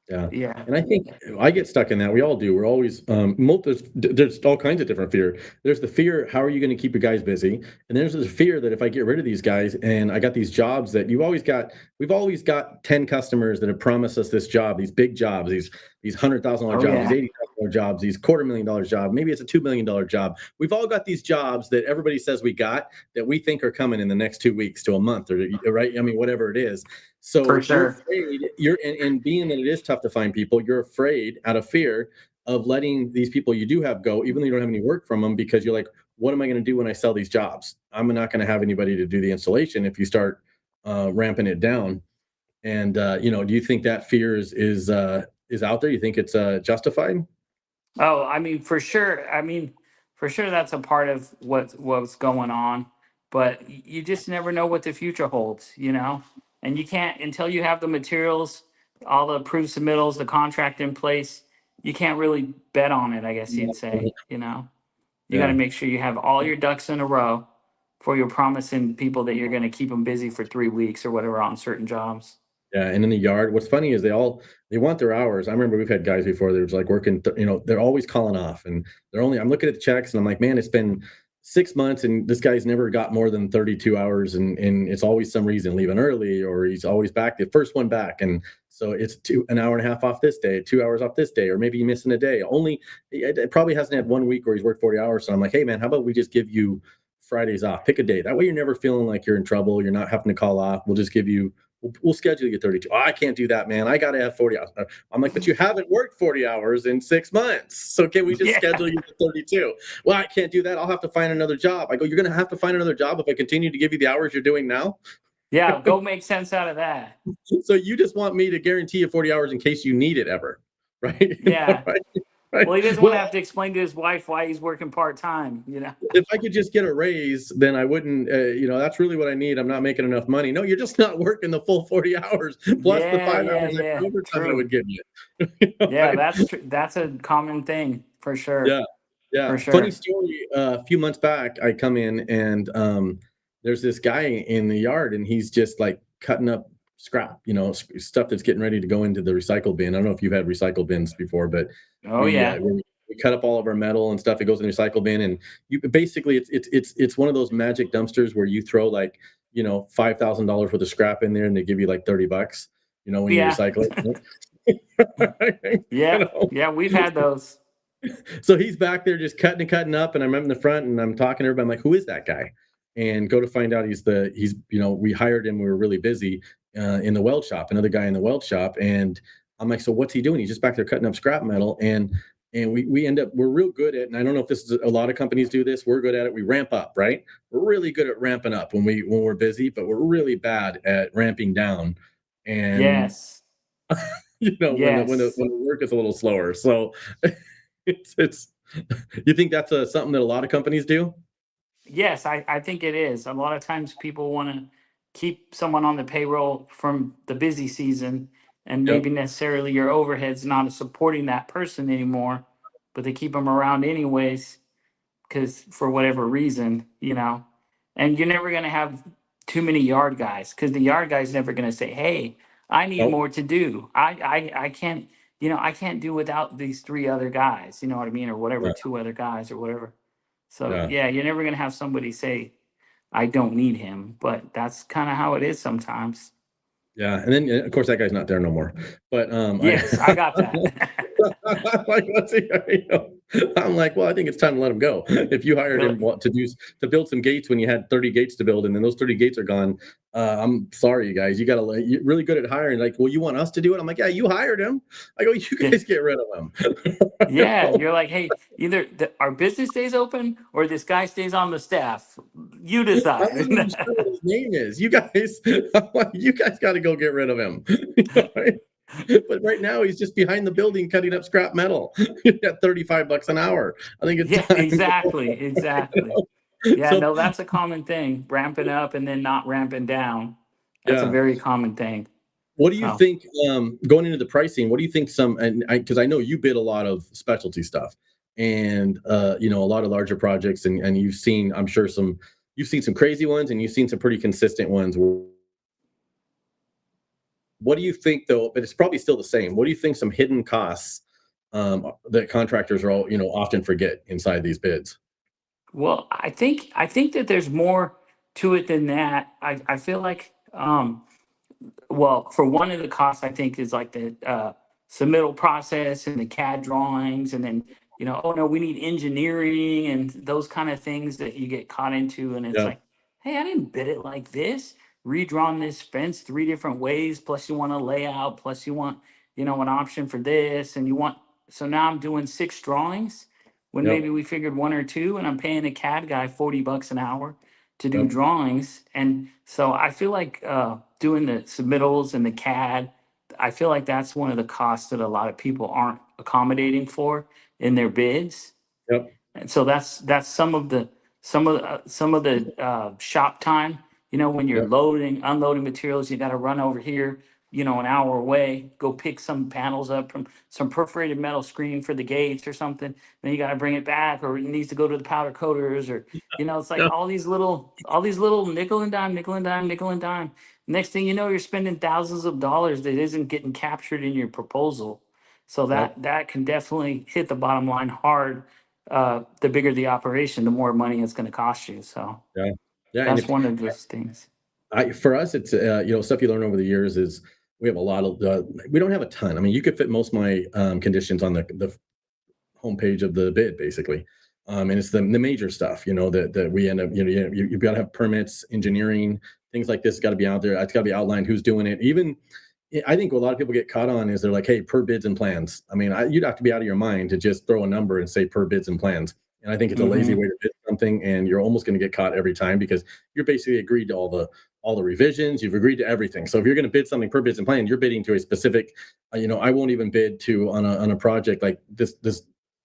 Yeah. Yeah. And I think I get stuck in that. We all do. We're always there's all kinds of different fear. There's the fear, how are you going to keep your guys busy? And there's the fear that if I get rid of these guys and I got these jobs that we've always got 10 customers that have promised us this job, these big jobs, these $100,000 Oh jobs, these yeah. $80,000 jobs, these $250,000 job, maybe it's a $2 million job. We've all got these jobs that everybody says we got that we think are coming in the next 2 weeks to a month or right. I mean, whatever it is. For So you're sure. afraid, and being that it is tough to find people, you're afraid out of fear of letting these people you do have go, even though you don't have any work from them, because you're like, what am I going to do when I sell these jobs? I'm not going to have anybody to do the installation if you start ramping it down. And do you think that fear is out there? You think it's justified? Oh, I mean, for sure. I mean, for sure, that's a part of what's going on. But you just never know what the future holds, you know. And you can't until you have the materials, all the approved submittals, the contract in place. You can't really bet on it. I guess you'd say, you know. You got to Yeah. make sure you have all your ducks in a row before you're promising people that you're going to keep them busy for 3 weeks or whatever on certain jobs. Yeah, and in the yard, what's funny is they want their hours. I remember we've had guys before that was like working, they're always calling off, and I'm looking at the checks and I'm like, man, it's been 6 months and this guy's never got more than 32 hours, and it's always some reason leaving early or he's always back the first one back, and so it's an hour and a half off this day, 2 hours off this day, or maybe missing a day. Only it probably hasn't had 1 week where he's worked 40 hours. So I'm like, hey man, how about we just give you Fridays off? Pick a day. That way you're never feeling like you're in trouble. You're not having to call off. We'll just give you we'll schedule you 32. Oh, I can't do that, man. I got to have 40 hours. I'm like, but you haven't worked 40 hours in 6 months. So can we just Yeah. schedule you for 32? Well, I can't do that. I'll have to find another job. I go, you're going to have to find another job if I continue to give you the hours you're doing now. Yeah. Go make sense out of that. So you just want me to guarantee you 40 hours in case you need it ever. Right. Yeah. Right. Right. Well, he doesn't want Well, to have to explain to his wife why he's working part time, you know? if I could just get a raise, then I wouldn't, that's really what I need. I'm not making enough money. No, you're just not working the full 40 hours plus the Yeah, 5 hours yeah, extra yeah. overtime I True. would give you. Yeah, Right? that's true. That's a common thing for sure. Yeah, For yeah. Funny sure. story. A few months back, I come in and there's this guy in the yard, and he's just like cutting up scrap, stuff that's getting ready to go into the recycle bin. I don't know if you've had recycle bins before, but Oh, we yeah. uh, we, we cut up all of our metal and stuff. It goes in the recycle bin, and you basically it's one of those magic dumpsters where you throw like $5,000 worth of scrap in there, and they give you like $30. When you Yeah. recycle it. you Yeah. know Yeah. We've had those. so he's back there just cutting and cutting up, and I'm in the front and I'm talking to everybody. I'm like, who is that guy? And go to find out we hired him. We were really busy in the weld shop, another guy in the weld shop. And I'm like, so what's he doing? He's just back there cutting up scrap metal. And we end up, we're real good at, and I don't know if this is a lot of companies do this. We're good at it. We ramp up, right? We're really good at ramping up when we're busy, but we're really bad at ramping down. And Yes. when Yes. the work is a little slower. So it's you think that's something that a lot of companies do? Yes, I think it is. A lot of times people want to keep someone on the payroll from the busy season, and Yep. maybe necessarily your overhead's not supporting that person anymore, but they keep them around anyways because for whatever reason, you know. And you're never going to have too many yard guys because the yard guy's never going to say, "Hey, I need Nope. more to do. I can't, I can't do without these three other guys." You know what I mean, or whatever, Yeah. two other guys or whatever. So Yeah. yeah, you're never going to have somebody say, "I don't need him," but that's kind of how it is sometimes. Yeah. And then of course that guy's not there no more. But I Yes, I got that. I'm like, what's he? I'm like, well, I think it's time to let him go. If you hired him Really? to build some gates when you had 30 gates to build, and then those 30 gates are gone, I'm sorry, you guys. You're really good at hiring. Like, well, you want us to do it? I'm like, yeah, you hired him. I go, you Yeah. guys get rid of him. Yeah, you're like, hey, either our business stays open or this guy stays on the staff. You I'm not decide. even sure what his name is. You guys, I'm like, you guys got to go get rid of him. Right? But right now he's just behind the building cutting up scrap metal at $35 an hour. I think it's Yeah, time. exactly, exactly. Yeah, So no, that's a common thing. Ramping up and then not ramping down. That's a yeah. very common thing. What do you So, think, going into the pricing, what do you think because I know you bid a lot of specialty stuff and, a lot of larger projects, and you've seen some crazy ones and you've seen some pretty consistent ones. What do you think though, but it's probably still the same. What do you think some hidden costs, that contractors are often forget inside these bids? well, I think that there's more to it than that. I feel like well, for one of the costs, I think is like the submittal process and the CAD drawings, and then oh no, we need engineering and those kind of things that you get caught into, and it's Yeah. like, hey, I didn't bid it like this. Redrawn this fence three different ways, plus you want a layout, plus you want an option for this, and you want. So now I'm doing six drawings. when Yep. maybe we figured one or two, and I'm paying a CAD guy $40 an hour to do Yep. drawings. And so I feel like doing the submittals and the CAD, I feel like that's one of the costs that a lot of people aren't accommodating for in their bids. Yep. And so that's some of the shop time. You know, when you're Yep. loading, unloading materials, you got to run over here. You know, an hour away, go pick some panels up from some perforated metal screen for the gates or something. Then you got to bring it back, or it needs to go to the powder coaters, or you know, it's like Yep. all these little nickel and dime, nickel and dime, nickel and dime. Next thing you know, you're spending thousands of dollars that isn't getting captured in your proposal. So Yep. that can definitely hit the bottom line hard. The bigger the operation, the more money it's going to cost you. So Yeah. Yeah. And that's if one of those things. for us, it's stuff you learn over the years is we have a lot of we don't have a ton. I mean, you could fit most of my conditions on the homepage of the bid, basically. And it's the major stuff, that we end up, you've got to have permits, engineering, things like this got to be out there. It's got to be outlined who's doing it. Even, I think what a lot of people get caught on is they're like, hey, per bids and plans. I mean, you'd have to be out of your mind to just throw a number and say per bids and plans. And I think it's a lazy Hmm. way to bid something, and you're almost going to get caught every time because you're basically agreed to all the revisions. You've agreed to everything. So if you're going to bid something per bids and plan, you're bidding to a specific. I won't even bid to on a project like this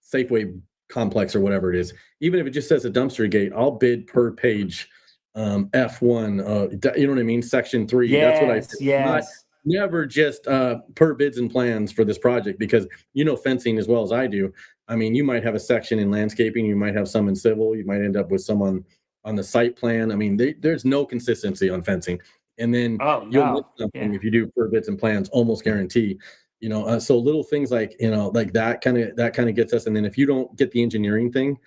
Safeway complex or whatever it is. Even if it just says a dumpster gate, I'll bid per page, F1, you know what I mean? Section 3. That's what I Yes, bid. Not yes. never just per bids and plans for this project because fencing as well as I do. I mean, you might have a section in landscaping, you might have some in civil, you might end up with some on the site plan. I mean, there's no consistency on fencing. And then Oh you'll miss no. something Yeah. if you do per bids and plans, almost guarantee. So little things like like that kind of gets us. And then if you don't get the engineering thing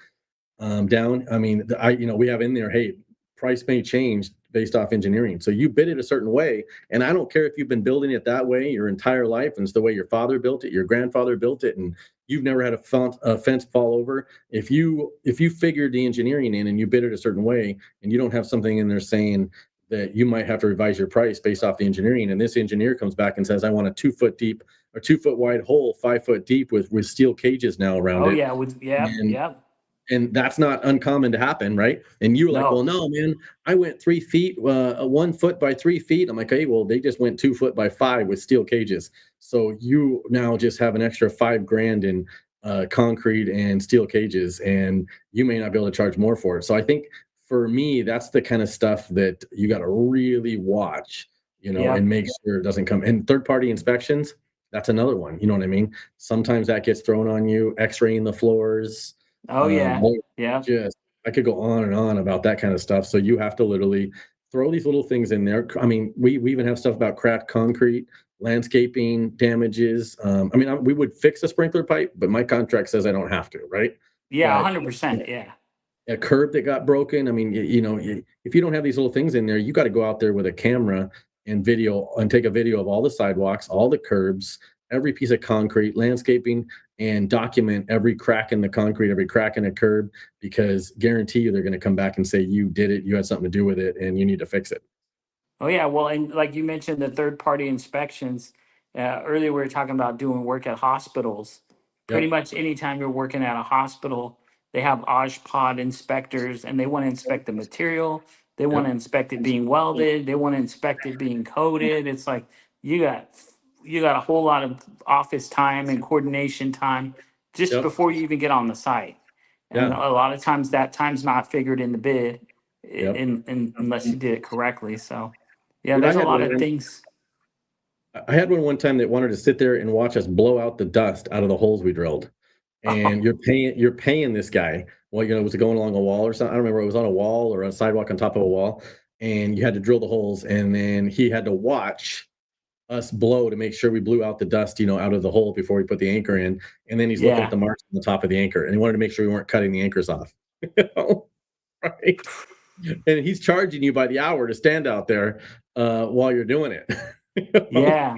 down, I mean, we have in there, hey, price may change based off engineering. So you bid it a certain way, and I don't care if you've been building it that way your entire life, and it's the way your father built it, your grandfather built it, and you've never had a fence fall over. If you figured the engineering in and you bid it a certain way, and you don't have something in there saying that you might have to revise your price based off the engineering, and this engineer comes back and says, I want a 2 foot deep or 2 foot wide hole, 5 foot deep with steel cages now around Oh it, yeah. With yep, and yep. and that's not uncommon to happen, right? And you were like, well, No. no, man, I went 3 feet, 1 foot by 3 feet. I'm like, hey, well, they just went 2 foot by 5 with steel cages. So you now just have an extra 5 grand in concrete and steel cages, and you may not be able to charge more for it. So I think for me, that's the kind of stuff that you got to really watch, and Yep. make sure it doesn't come. And third party inspections, that's another one. You know what I mean? Sometimes that gets thrown on you, x-raying the floors, Oh yeah. there's Yep. just I could go on and on about that kind of stuff. So you have to literally throw these little things in there. I mean, we even have stuff about cracked concrete, landscaping damages. I mean, we would fix a sprinkler pipe, but my contract says I don't have to, right? Yeah. But 100%. Yeah. a curb that got broken. I mean, if you don't have these little things in there, you got to go out there with a camera and video and take a video of all the sidewalks, all the curbs, every piece of concrete, landscaping, and document every crack in the concrete, every crack in a curb, because guarantee you they're going to come back and say you did it, you had something to do with it, and you need to fix it. Oh yeah, well, and like you mentioned, the third party inspections. Earlier, we were talking about doing work at hospitals. Pretty Yep. much anytime you're working at a hospital, they have OSHPD inspectors, and they want to inspect the material. They want to Yep. inspect it being welded. They want to inspect it being coated. It's like you got you got a whole lot of office time and coordination time just Yep. before you even get on the site. And Yeah. a lot of times that time's not figured in the bid, Yep. unless you did it correctly. So. Yeah, Dude, there's a lot of things. I had one time that wanted to sit there and watch us blow out the dust out of the holes we drilled. And you're paying this guy. Well, was it going along a wall or something? I don't remember. It was on a wall or a sidewalk on top of a wall, and you had to drill the holes, and then he had to watch us blow to make sure we blew out the dust, out of the hole before we put the anchor in. And then he's looking at Yeah. the marks on the top of the anchor, and he wanted to make sure we weren't cutting the anchors off. You know, right? And he's charging you by the hour to stand out there while you're doing it. You know? Yeah.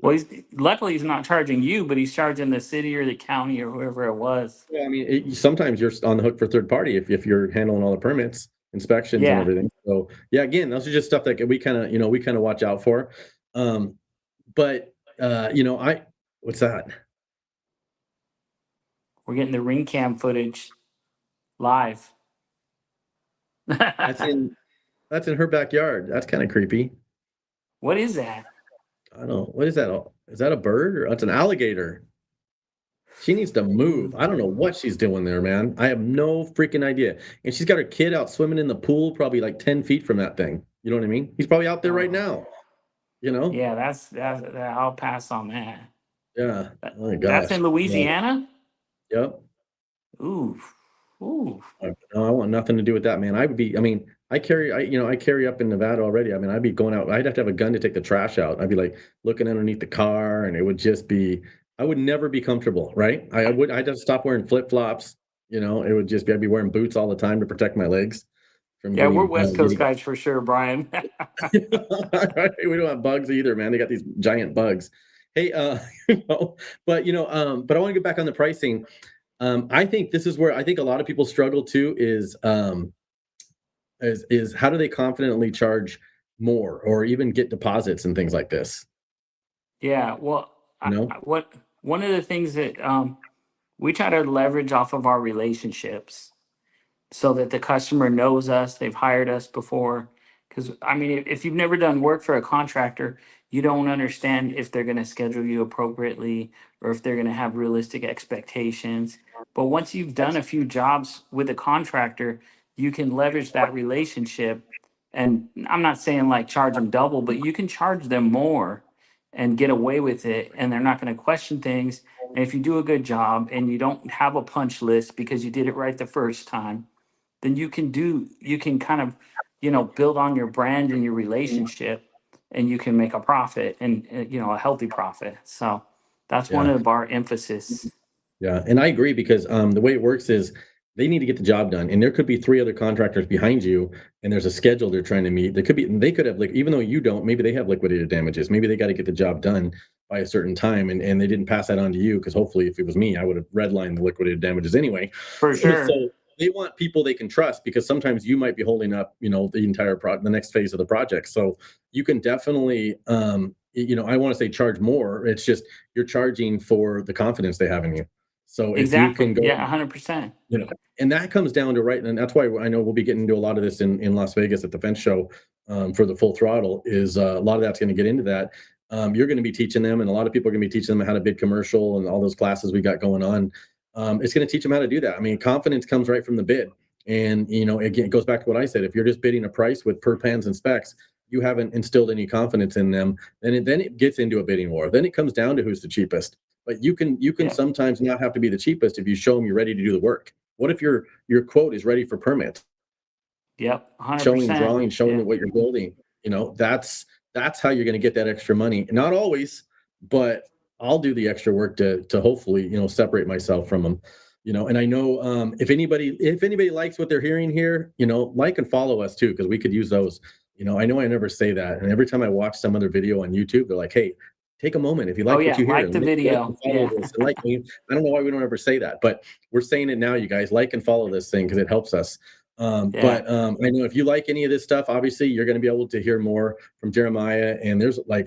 Well, luckily he's not charging you, but he's charging the city or the county or whoever it was. Yeah, I mean, sometimes you're on the hook for third party if you're handling all the permits, inspections, and Yeah. everything. So yeah, again, those are just stuff that we kind of watch out for. Um, but I what's that? We're getting the ring cam footage live. That's in that's in her backyard. That's kind of creepy. What is that? I don't know. What is that? Is that a bird or that's an alligator? She needs to move. I don't know what she's doing there, man. I have no freaking idea. And she's got her kid out swimming in the pool, probably like 10 feet from that thing. You know what I mean? He's probably out there right Oh, now, you know? yeah, I'll pass on that. Yeah. Oh my That's gosh. in Yeah. Louisiana? Yep. Ooh. Ooh. No, I want nothing to do with that, man. I would be, I mean, I carry up in Nevada already. I mean, I'd be going out, I'd have to have a gun to take the trash out. I'd be like looking underneath the car and it would just be, I would never be comfortable, right? I'd have to stop wearing flip-flops, it would just be, I'd be wearing boots all the time to protect my legs from Yeah, we're getting, West Coast guys for sure, Brian. we don't have bugs either, man. They got these giant bugs. Hey, but I want to get back on the pricing. I think this is where I think a lot of people struggle too is how do they confidently charge more or even get deposits and things like this, Yeah, well, you know? what one of the things that we try to leverage off of our relationships so that the customer knows us, they've hired us before. Because I mean, if you've never done work for a contractor, you don't understand if they're going to schedule you appropriately or if they're going to have realistic expectations. But once you've done a few jobs with a contractor, you can leverage that relationship. And I'm not saying like charge them double, but you can charge them more and get away with it. And they're not going to question things. And if you do a good job and you don't have a punch list because you did it right the first time, then you can kind of build on your brand and your relationship, and you can make a profit and a healthy profit. So that's one Yeah. of our emphasis. Yeah, and I agree because the way it works is they need to get the job done, and there could be three other contractors behind you, and there's a schedule they're trying to meet. They could have like even though you don't, maybe they have liquidated damages. Maybe they got to get the job done by a certain time, and they didn't pass that on to you because hopefully, if it was me, I would have redlined the liquidated damages anyway. For sure. So they want people they can trust because sometimes you might be holding up, the entire the next phase of the project. So you can definitely, I want to say charge more. It's just you're charging for the confidence they have in you. So if you can Exactly. go, Yeah, 100%. you know, and that comes down to right, and that's why I know we'll be getting into a lot of this in Las Vegas at the Fence Show for the Full Throttle. Is a lot of that's going to get into that. You're going to be teaching them, and a lot of people are going to be teaching them how to bid commercial and all those classes we got going on. It's going to teach them how to do that. I mean, confidence comes right from the bid, and again, it goes back to what I said. If you're just bidding a price with per pans and specs, you haven't instilled any confidence in them. Then it gets into a bidding war. Then it comes down to who's the cheapest. But you can Yeah. sometimes not have to be the cheapest if you show them you're ready to do the work. What if your quote is ready for permit? Yep. Showing 100%. drawings, showing Yeah. what you're building. That's how you're going to get that extra money. Not always, but I'll do the extra work to hopefully separate myself from them. And I know if anybody likes what they're hearing here, like and follow us too because we could use those. I know I never say that, and every time I watch some other video on YouTube, they're like, "Hey, take a moment if you Oh like what yeah, you hear like and the like and video. follow Yeah. this and like me." I don't know why we don't ever say that, but we're saying it now. You guys like and follow this thing because it helps us. Yeah. I know if you like any of this stuff, obviously you're going to be able to hear more from Jeremiah. And there's already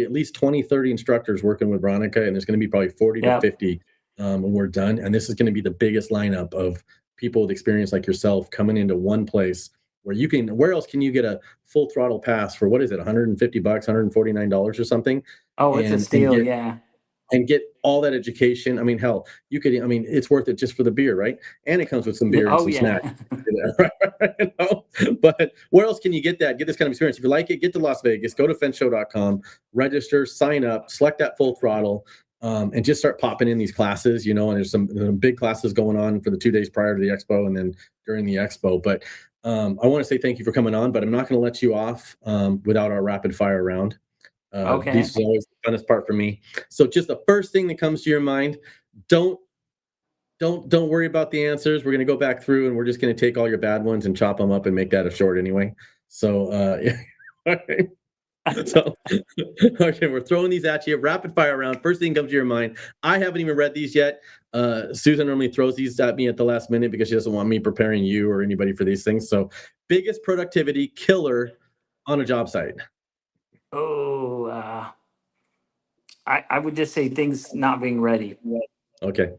at least 20, 30 instructors working with Veronica, and there's going to be probably 40 to Yep. 50 when we're done. And this is going to be the biggest lineup of people with experience like yourself coming into one place where else can you get a full throttle pass for what is it, $150, $149 or something, Oh, it's a and steal. get Yeah. all that education. I mean, hell, it's worth it just for the beer, right? And it comes with some beer and Oh some snacks. yeah. But where else can you get that? Get this kind of experience. If you like it, get to Las Vegas, go to fenceshow.com, register, sign up, select that Full Throttle, and just start popping in these classes, and there's some big classes going on for the 2 days prior to the expo and then during the expo. But I want to say thank you for coming on, but I'm not going to let you off without our rapid fire round. These Okay. is always the funnest part for me. So just the first thing that comes to your mind, don't don't worry about the answers. We're going to go back through and we're just going to take all your bad ones and chop them up and make that a short anyway. So yeah. So okay, we're throwing these at you. Rapid fire round. First thing comes to your mind. I haven't even read these yet. Susan normally throws these at me at the last minute because she doesn't want me preparing you or anybody for these things. So biggest productivity killer on a job site. Oh, I would just say things not being ready. Okay.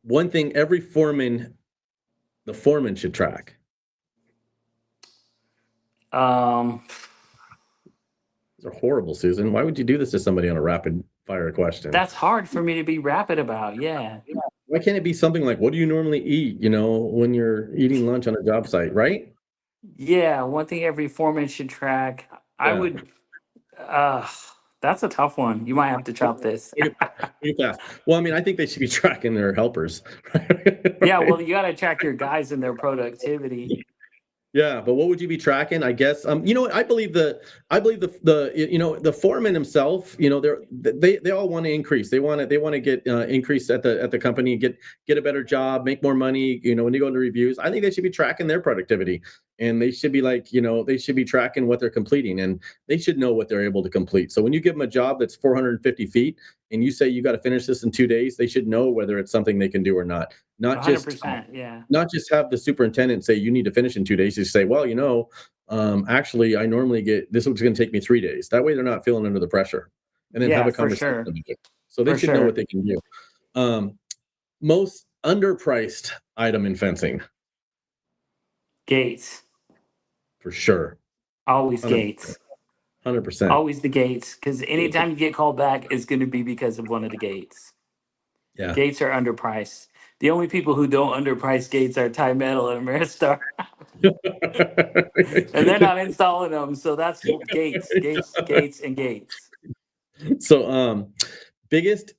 One thing every the foreman should track. Um, These are horrible, Susan. Why would you do this to somebody on a rapid fire question? that's hard for me to be rapid about. Yeah. Why can't it be something like, what do you normally eat, when you're eating lunch on a job site, right? Yeah. One thing every foreman should track. I Yeah. would, uh, that's a tough one. You might have to chop this. Pretty fast. Well, I mean, I think they should be tracking their helpers, Yeah. right? Well, you got to track your guys and their productivity. Yeah, but what would you be tracking? I guess what I believe the foreman himself, they all want to increase. They want to get increased at the company, get a better job, make more money. When they go into reviews, I think they should be tracking their productivity, and they should be like, they should be tracking what they're completing, and they should know what they're able to complete. So when you give them a job that's 450 feet and you say you got to finish this in 2 days, they should know whether it's something they can do or not. Not just 100%. Yeah. not just have the superintendent say you need to finish in 2 days. Just say, well, actually, I normally get this is going to take me 3 days. That way, they're not feeling under the pressure, and then have Yeah, a for conversation sure. about it. So they For should know what sure. they can do. Um, Most underpriced item in fencing, Gates. for sure, Always 100%, gates. 100%. Always the gates. Because anytime you get called back, it's going to be because of one of the gates. Yeah. Gates are underpriced. The only people who don't underprice gates are Ty Metal and Ameristar, and they're not installing them. So that's gates, gates, gates, and gates. So, biggest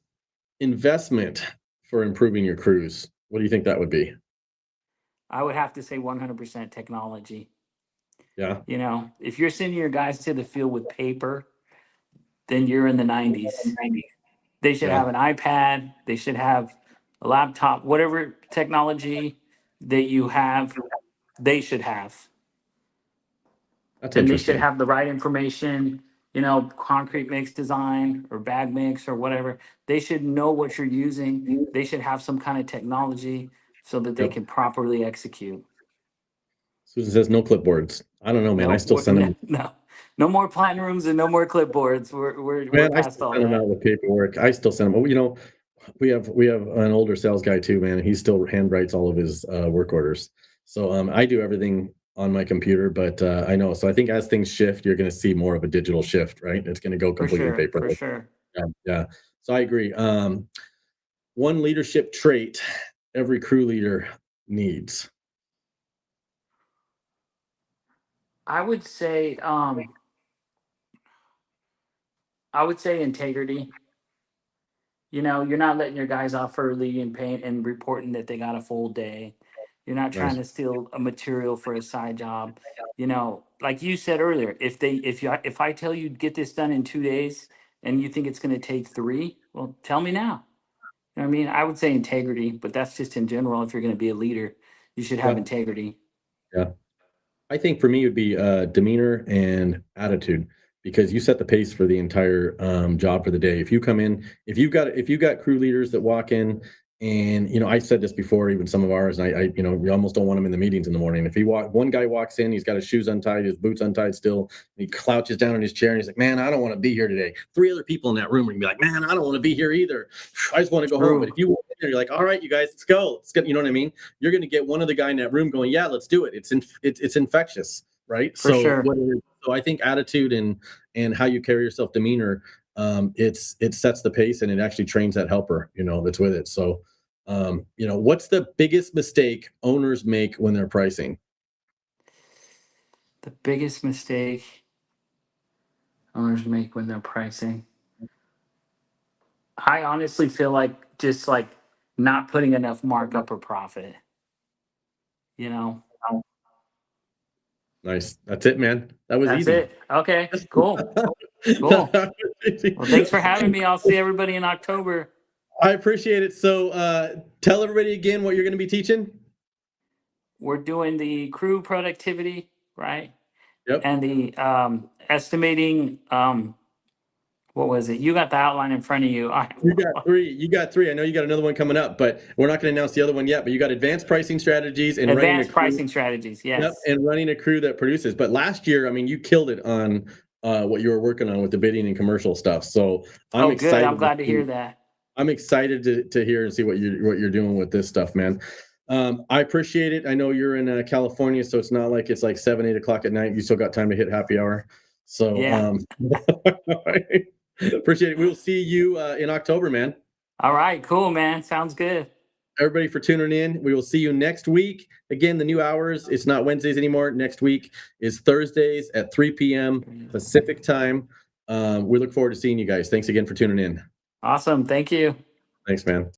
investment for improving your crews. What do you think that would be? I would have to say 100% technology. Yeah. If you're sending your guys to the field with paper, then you're in the 90s. They should Yeah. have an iPad. They should have a laptop, whatever technology that you have, they should have. That's And they should interesting. have the right information, concrete mix design or bag mix or whatever. They should know what you're using. They should have some kind of technology so that they Yep. can properly execute. Susan says no clipboards. I don't know, man. I No, still send them. no, no more plan rooms and no more clipworks. We're Man, I past still all send them that. out with paperwork. I still send them. We have an older sales guy too, man. He still handwrites all of his work orders. So I do everything on my computer, but I know. So I think as things shift, you're going to see more of a digital shift, right? It's going to go For completely sure, for paperless. sure. Yeah, yeah. So I agree. One leadership trait every crew leader needs. I would say, I would say integrity. You're not letting your guys off early and paying and reporting that they got a full day. You're not trying Nice. to steal a material for a side job. Like you said earlier, if I tell you get this done in 2 days and you think it's going to take three, well, tell me now. You know what I mean? I would say integrity, but that's just in general. If you're going to be a leader, you should have Yeah, integrity. yeah. I think for me, it would be demeanor and attitude because you set the pace for the entire job for the day. If you come in, if you got crew leaders that walk in, and I said this before, even some of ours, and we almost don't want them in the meetings in the morning. If one guy walks in, he's got his shoes untied, his boots untied still, and he crouches down in his chair and he's like, "Man, I don't want to be here today." Three other people in that room are gonna be like, "Man, I don't want to be here either. I just want to go home." But True, if you walk in there, you're like, "All right, you guys, let's go. Let's get," you know what I mean? You're going to get one other guy in that room going, "Yeah, let's do it." It's infectious, right? for So sure. I think attitude and how you carry yourself, demeanor, it sets the pace and it actually trains that helper, that's with it. So, what's the biggest mistake owners make when they're pricing? The biggest mistake owners make when they're pricing. I honestly feel like just like not putting enough markup or profit. You know, Nice. That's it, man. That was that's easy. it. Okay, cool, cool. Well, thanks for having me. I'll see everybody in October. I appreciate it. So, tell everybody again what you're going to be teaching. We're doing the crew productivity, right? Yep. And the estimating. What was it? You got the outline in front of you. You got three. You got three. I know you got another one coming up, but we're not going to announce the other one yet. But you got advanced pricing strategies and running a Advanced crew. pricing strategies. Yep, Yes. and running a crew that produces. But last year, I mean, you killed it on what you were working on with the bidding and commercial stuff. So I'm Oh, good. I'm excited to glad to see. hear that. I'm excited to hear and see what you're doing with this stuff, man. I appreciate it. I know you're in California, so it's not like it's like 7, 8 o'clock at night. You still got time to hit happy hour. So Yeah. appreciate it. We'll see you in October, man. All right. Cool, man. Sounds good. Everybody for tuning in. We will see you next week. Again, the new hours, it's not Wednesdays anymore. Next week is Thursdays at 3 p.m. Pacific time. We look forward to seeing you guys. Thanks again for tuning in. Awesome. Thank you. Thanks, man.